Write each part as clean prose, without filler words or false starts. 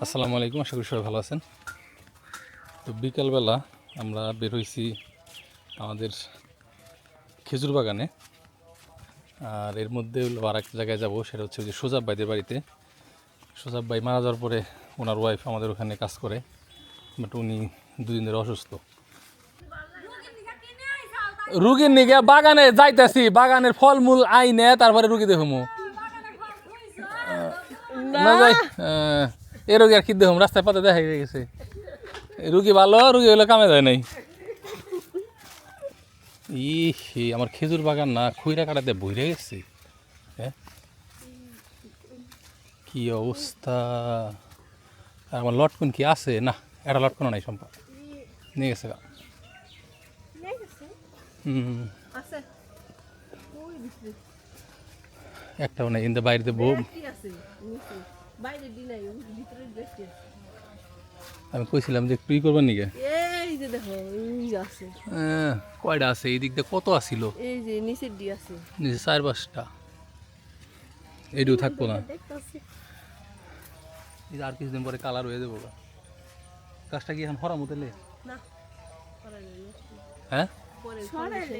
আসসালামু আলাইকুম, আশা করি সবাই ভালো আছেন। তো বিকালবেলা আমরা বের হয়েছি আমাদের খেজুর বাগানে। আর এর মধ্যে আর এক জায়গায় যাব, সেটা হচ্ছে যে সোজাব ভাইদের বাড়িতে। সোজাব ভাই মারা যাওয়ার পরে ওনার ওয়াইফ আমাদের ওখানে কাজ করে, বাট উনি দুদিন ধরে অসুস্থ। রুগীর নিগে বাগানে যাইতেছি, বাগানের ফলমূল আইনে তারপরে রুগী দেখুমু না যাই। এ রোগী আর কি দেখুম, রাস্তায় পাতে দেখা গেছে। রুগী ভালো, রুগী হলে কামে যায় নাই। আমার খেজুর বাগান না খুইরা কাটাতে বইরে গেছে। হ্যাঁ, কি অবস্থা! আর আমার লটকন কি আছে? না, একটা লটকনও নাই, সম্পা নিয়ে গেছে গা। একটাও নাই, ইন্দা বাইরে বউ। আমি কইছিলাম যে তুই করবার নিকে। এই যে দেখো, এই আছে। কয়টা আছে এই দিক দিয়ে? কত আছিল? এই যে নিচের ডি আছে, নিচে 4-5টা। এইটাও থাকবো না, দেখতাছি। এই আর কিছুদিন পরে কালার হয়ে যাবো। গাছটা কি এখন হরাম হতেলে? না, হ্যাঁ, পরে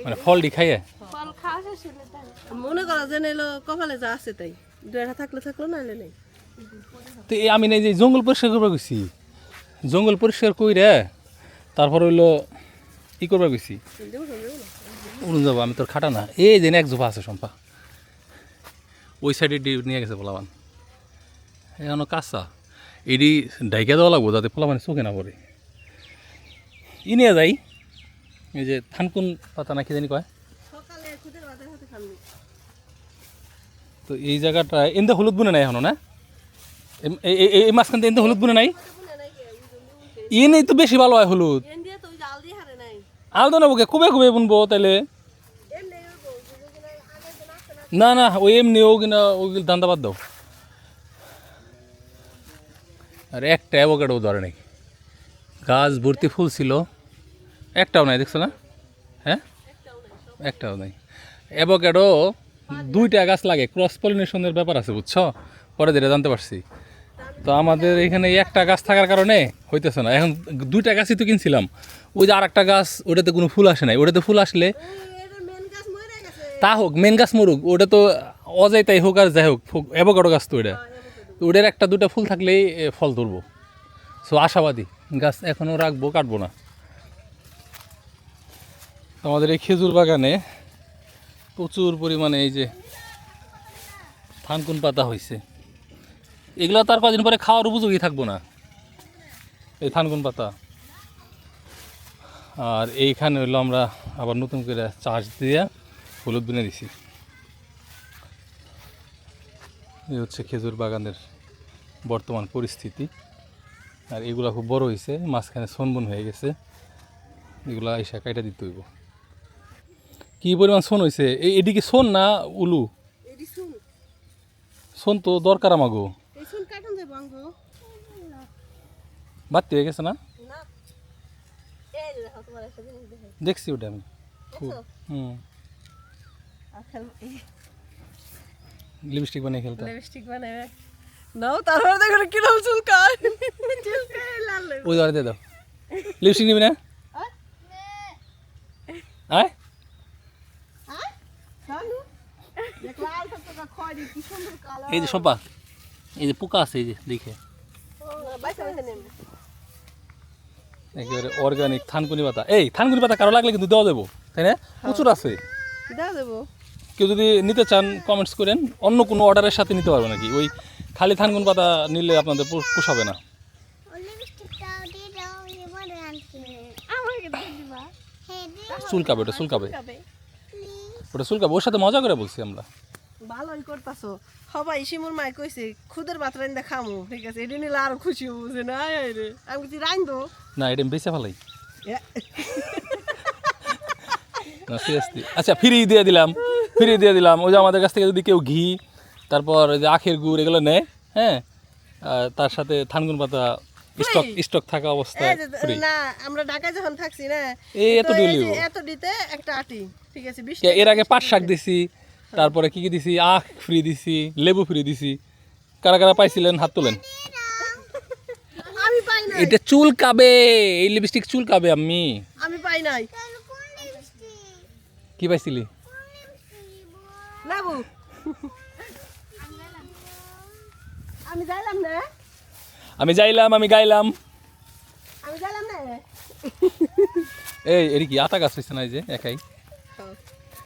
মানে ফলটি খাইয়ে ফল খাওয়া শেষ হলে তাই মনে করো যে এলো কপালে যা আছে তাই, দুইটা থাকলে থাকলো, নাইলে নেই। তো এই আমি নাই যে জঙ্গল পরিষ্কার করবার গেছি, জঙ্গল পরিষ্কার কইরে তারপর হইলো ই করবার গেছি। উড়ুন যাবো, আমি তোর খাটা না। এই যে এক জোপা আছে সম্পা, ওই সাইডে নিয়ে গেছে পোলাবান। এখন কাঁচা এডি ডাইকা দেওয়া লাগবো যাতে পোলাবান চোখে না পড়ে। ই নিয়ে যাই, এই যে থানকুন পাতা নাকি জানি কয়। সকালে খুদের ভাতের সাথে খাবি। তো এই জায়গাটা এনতে হলুদ বুনে নাই এখনো না? এই মাঝখান থেকে এনতে হলুদ বুনে নাই। ই নেই তো বেশি ভালো হয় হলুদ। ইন্ডিয়া তো জাল দিয়ে হারে নাই। আলদা নেবো, কুবে কুবে বুনবো তাইলে। না না, ওই এমনি ও কিনা ওগুলো দান্দা বাদ দাও। আর একটা অ্যাভোকাডো ধরে নাকি, গাছ ভর্তি ফুল ছিল, একটাও নাই, দেখছো না? হ্যাঁ, একটাও নাই। অ্যাভোকাডো 2টা গাছ লাগে, ক্রস পলিনেশনের ব্যাপার আছে, বুঝছো? পরে ধীরে জানতে পারছি। তো আমাদের এখানে একটা গাছ থাকার কারণে হইতেছে না। এখন 2টা গাছই তো কিনছিলাম, ওই যে আর একটা গাছ, ওটাতে কোনো ফুল আসে নাই। ওটাতে ফুল আসলে তা হোক, মেন গাছ মরুক, ওটা তো অযাইতাই হোক আর যাই হোক, অ্যাভোকাডো গাছ তো ওটা, তো ওটার 1-2টা ফুল থাকলেই ফল ধরবো। সো আশাবাদী, গাছ এখনও রাখবো, কাটবো না। আমাদের এই খেজুর বাগানে প্রচুর পরিমাণে এই যে থানকুন পাতা হয়েছে। এগুলো তার কদিন পরে খাওয়ার উপযোগী থাকবো না, এই থানকুন পাতা। আর এইখানে হইলো আমরা আবার নতুন করে চাষ দিয়ে হলুদ বুনে দিছি। এই হচ্ছে খেজুর বাগানের বর্তমান পরিস্থিতি। আর এগুলা খুব বড় হয়েছে, মাঝখানে সনবন হয়ে গেছে, এগুলা এসে কাইটা দিতে হইব। কি পরিমাণ সোন হয়েছে! এদিকে সোন না উলু? সোন তো দরকার আমাগো, বাড়তি হয়ে গেছে না? দেখছি ওটা আমি খুব। লিপস্টিক বানিয়ে খেলতে। লিপস্টিক বানাবে নাও, তারপর দেখো কিরকম চুলকায়। ওই ধরে দিয়ে দাও, লিপস্টিক নিবি না? আয়, এই যে সম্পা, এই যে পোকা আছে, এই যে দেখে একেবারে অর্গানিক থানকুনি পাতা। এই থানকুনি পাতা কারো লাগলে কিন্তু দেওয়া দেবো, তাই না? প্রচুর আছে, দেবো। কেউ যদি নিতে চান কমেন্টস করেন। অন্য কোনো অর্ডারের সাথে নিতে পারবে নাকি? ওই খালি থানকুন পাতা নিলে আপনাদের পোষাবে না। চুলকাবে, ওটা চুলকাবে, ওটা চুলকাবে। ওর সাথে মজা করে বলছি আমরা। ভালোই করতাছো সবাই। শিমুর মাই কইছে খুদের ভাত রাইন্দা খামু, ঠিক আছে? এটা নিলে আরো খুশি হবো না। রে আমি কিছু রাইন্দো না, এটা বেঁচে ভালোই না, সিরিয়াসলি। আচ্ছা, ফ্রি দিয়ে দিলাম, ফ্রি দিয়ে দিলাম। ওই যে আমাদের কাছ থেকে যদি কেউ ঘি, তারপর ওই যে আখের গুড় এগুলো নেয়, হ্যাঁ, তার সাথে থানকুন পাতা স্টক থাকা অবস্থায় ফ্রি। না, আমরা ঢাকায় যখন থাকছি না, এই এত ডিলিও এত দিতে একটা আটি, ঠিক আছে? এর আগে পাট শাক দিছি, তারপরে কি কি দিছি, আখ ফ্রি দিছি, লেবু ফ্রি দিছি। কারা কারা পাইছিলেন হাত তোলেন। পাই নাই এটা চুলকাবে, এই লিপস্টিক চুলকাবে আমি। আমি পাই নাই কি পাইছিলি? লেবু আমি যাইলাম না আমি যাইলাম, আমি গাইলাম। আমি যাইলাম না এই এর কি আতা গাছ হয়েছে না এই যে একাই?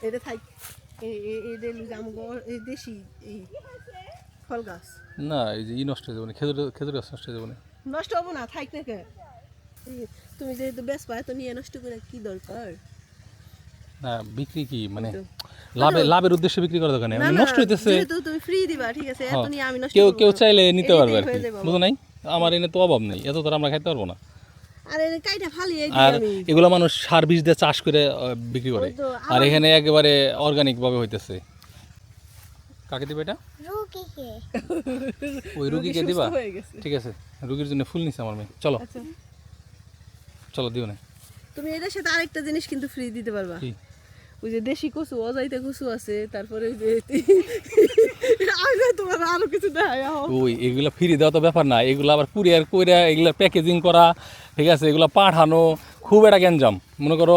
এটা থাক এটা আমগো এই দেশি এই ফল গাছ না এই যে ই নষ্ট হয়ে যাবে না, খেজুর গাছ নষ্ট হয়ে যাবে না। নষ্ট হবো না থাক না কে তুমি যেহেতু বেশ পায় তো নিয়ে নষ্ট করে কি দরকার না বিক্রি কি মানে লাভের উদ্দেশ্যে বিক্রি করা দরকার নেই, না, নষ্ট হইতেছে। যেহেতু তুমি ফ্রি দিবা ঠিক আছে এত নিয়ে আমি নষ্ট কেউ করবো কেউ না। চাইলে নিতে পারবে আর এদিকেই কি, হয়ে যাবে বুঝো নাই? আমার এনে তো অভাব নেই, এত তো আমরা খাইতে পারবো না। আরে কাইটা ফালিয়ে আর দিই আমি এগুলো মানুষ সার বীজ দিয়ে চাষ করে বিক্রি করে, ওই তো, আর এখানে একেবারে অর্গানিক ভাবে হইতেছে। কাকে দিবে এটা? ওই রুগীকে সুস্থ দিবা? হয়ে গেছে। ঠিক আছে, রুগীর জন্য ফুল নিছে আমার মেয়ে। চলো আচ্ছা চলো, দিও না। তুমি এটার সাথে আরেকটা জিনিস কিন্তু ফ্রি দিতে পারবা কি? ওই যে দেশি কচু অজাইতে কচু আছে তারপরে ওই যে আগে তোমার আরো কিছু দেয় ওই এগুলা ফ্রি দেওয়া তো ব্যাপার না, এগুলো আবার কুরিয়ার কইরা এগুলা প্যাকেজিং করা, ঠিক আছে, এগুলো পাঠানো খুব একটা গ্যাঞ্জাম। মনে করো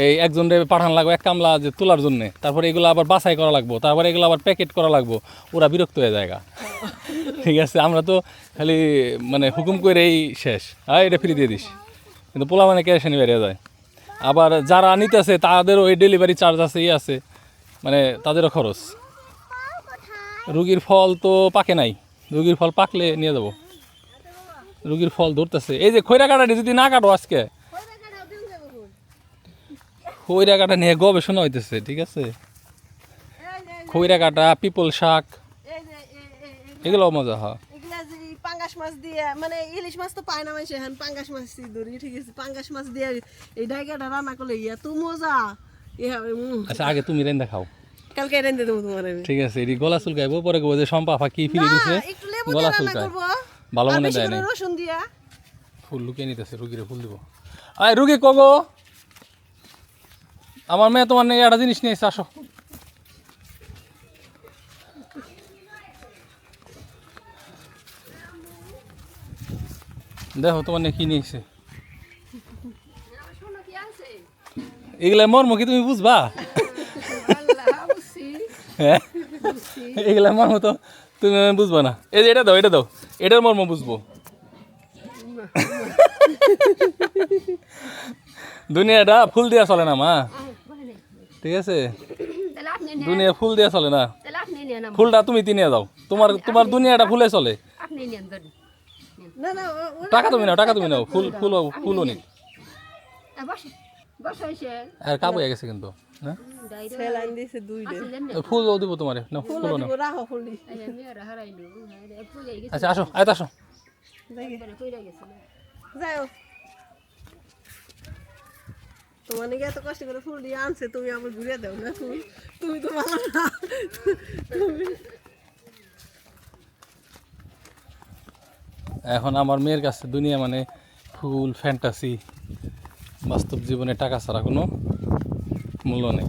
এই একজনের পাঠানো লাগবে এক কামলা যে তোলার জন্য, তারপরে এগুলো আবার বাছাই করা লাগবো, তারপরে এগুলো আবার প্যাকেট করা লাগবো, ওরা বিরক্ত হয়ে যায়। ঠিক আছে, আমরা তো খালি মানে হুকুম করেই শেষ, হ্যাঁ এটা ফ্রি দিয়ে দিস, কিন্তু পোলা মানে ক্যাশ এনে বেরিয়ে যায়। আবার যারা নিতেছে তাদেরও ওই ডেলিভারি চার্জ আছে, ই আছে, মানে তাদেরও খরচ। রুগীর ফল তো পাকে নাই, রুগীর ফল পাকলে নিয়ে যাব। রুগীর ফল ধরতেছে, এই যে খৈরা কাটাটি যদি না কাটো আজকে, খৈরা কাটা নিয়ে গবেষণা হইতেছে, ঠিক আছে, খৈরা কাটা, পিপল শাক, এগুলো মজা। হয় এগুলা যে পাঙ্গাস মাছ দিয়ে মানে ইলিশ মাছ তো পায় না মাইছে এখন পাঙ্গাস মাছ ধরি ঠিক আছে পাঙ্গাস মাছ দিয়ে এই ডাইগাটা রান্না করলে এত মজা আচ্ছা আগে তুমি রেন্দা খাও, কালকে রেঁধে দেবো তোমার আমি ঠিক আছে। এটি গলা চুলকাইবো, পরে কইবো যে সম্পা কি ফিরে দিছে, একটু লেবু গলা দিয়ে রান্না চুলকায়, করবো ভালো আর মনে বেশি দেয় করে নাই। রসুন দিয়া ফুল লুকিয়ে নিতেছে, রুগীরে ফুল দিব। আয় রুগী কগো, আমার মেয়ে তোমার নাকি একটা জিনিস নিয়ে এসে, আসো। দেখো তোমার নাকি কি নিয়ে এসে, এগুলা মর্ম কি তুমি বুঝবা? হ্যাঁ এগুলা মর্ম তো তুমি বুঝবা না। এই যে এটা দাও, এটা দাও, এটার মর্ম বুঝবো। দুনিয়াটা ফুল দিয়া চলে না মা, ঠিক আছে, দুনিয়া ফুল দিয়া চলে না, ফুলটা তুমি নিয়ে যাও, তোমার তোমার দুনিয়াটা ফুলে চলে। না না টাকা তুমি নাও, টাকা তুমি নাও, ফুল ফুল ফুলও নি। আর কাবু হয়ে গেছে কিন্তু, হ্যাঁ সেলাইন দিয়েছে দুইটা ফুলও দিব তোমারে, না ফুল ফুলও না। দিব রাখো ফুলি আচ্ছা আসো, আয় আসো। যাও তোমার নাকি এত কষ্ট করে ফুল দিয়ে আনছে তুমি আবার ঘুরে দাও না ফুল তুমি তো ভালো না এখন আমার মেয়ের কাছে দুনিয়া মানে ফুল, ফ্যান্টাসি, বাস্তব জীবনে টাকা ছাড়া কোনো মূল্য নেই।